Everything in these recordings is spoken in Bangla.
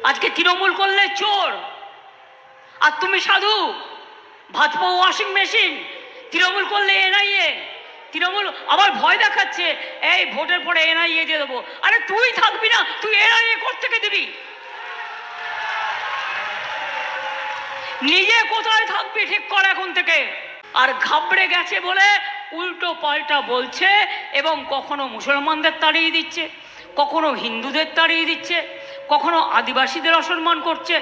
আজকে তৃণমূল করলে চোর, আর তুমি সাধু। ভাজপা ওয়াশিং মেশিন, তৃণমূল করলে এনআইএ। তৃণমূল আবার ভয় দেখাচ্ছে, এই ভোটের পরে এনআইএ দিয়ে দেবো। আরে তুই থাকবি না, তুই এনআইএ কোত্থেকে দিবি? নিজে কোথায় থাকবি ঠিক কর এখন থেকে। আর ঘাবড়ে গেছে বলে উল্টো পাল্টা বলছে, এবং কখনো মুসলমানদের তাড়িয়ে দিচ্ছে, কখনো হিন্দুদের তাড়িয়ে দিচ্ছে, কখনো আদিবাসীদের অসম্মান করছে,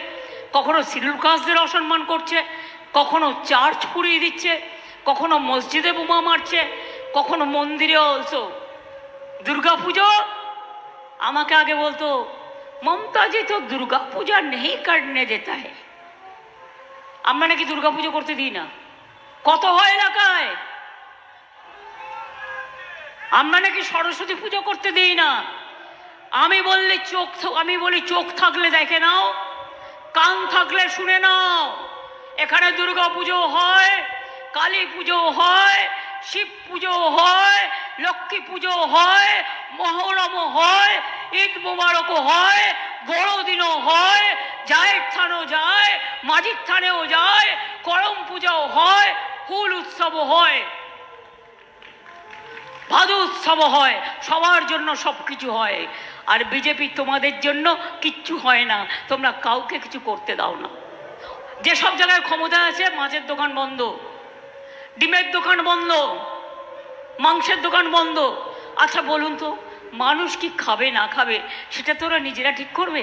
কখনো শিডিউল কাস্টদের অসম্মান করছে, কখনো চার্চ পুড়িয়ে দিচ্ছে, কখনো মসজিদে বোমা মারছে, কখনো মন্দিরে অলসো। দুর্গা পুজো আমাকে আগে বলতো, মমতাজি তো দুর্গা পূজা নেই করনে দেতা হ্যায়। আমরা নাকি দুর্গা পুজো করতে দিই না। কত হয় এলাকায়, আমরা নাকি সরস্বতী পুজো করতে দিই না। আমি বলি চোখ থাকলে দেখে নাও, কান থাকলে শুনে নাও। এখানে দুর্গা পুজো হয়, কালী পুজো হয়, শিব পুজো হয়, লক্ষ্মী পুজো হয়, মহরমও হয়, ঈদ মোবারকও হয়, বড়দিনও হয়, জায়ের থানও যায়, মাঝির থানেও যায়, করম পূজাও হয়, হুল উৎসবও হয়, ভাদু উৎসবও হয়। সবার জন্য সব কিছু হয়। আর বিজেপি তোমাদের জন্য কিচ্ছু হয় না, তোমরা কাউকে কিছু করতে দাও না। যেসব জায়গায় ক্ষমতা আছে, মাছের দোকান বন্ধ, ডিমের দোকান বন্ধ, মাংসের দোকান বন্ধ। আচ্ছা বলুন তো, মানুষ কি খাবে না খাবে সেটা তোরা নিজেরা ঠিক করবে?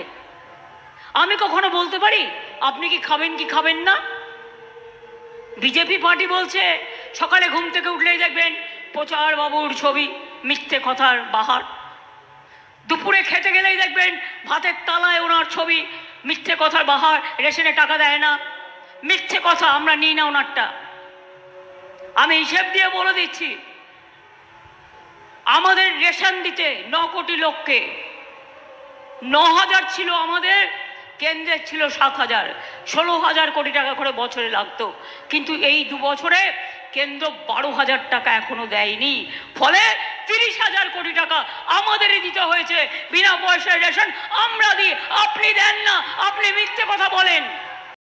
আমি কখনো বলতে পারি আপনি কি খাবেন কি খাবেন না? বিজেপি পার্টি বলছে সকালে ঘুম থেকে উঠলেই দেখবেন প্রচার বাবুর ছবি, মিথ্যে কথার বাহার। দুপুরে খেতে গেলেই দেখবেন ভাতের তালায় ওনার ছবি, মিথ্যে কথার বাহার। রেশনে টাকা দেয় না, মিথ্যে কথা, আমরা নিই না ওনারটা। আমি হিসেব দিয়ে বলে দিচ্ছি, আমাদের রেশন দিতে 9 কোটি লোককে, 9,000 ছিল আমাদের, কেন্দ্রের ছিল 7,000, 16,000 কোটি টাকা করে বছরে লাগতো। কিন্তু এই 2 বছরে কেন্দ্র 12,000 টাকা এখনো দেয়নি। ফলে 30,000 কোটি টাকা আমাদেরই দিতে হয়েছে। বিনা পয়সায় রেশন আমরা দিই, আপনি দেন না, আপনি মিথ্যে কথা বলেন।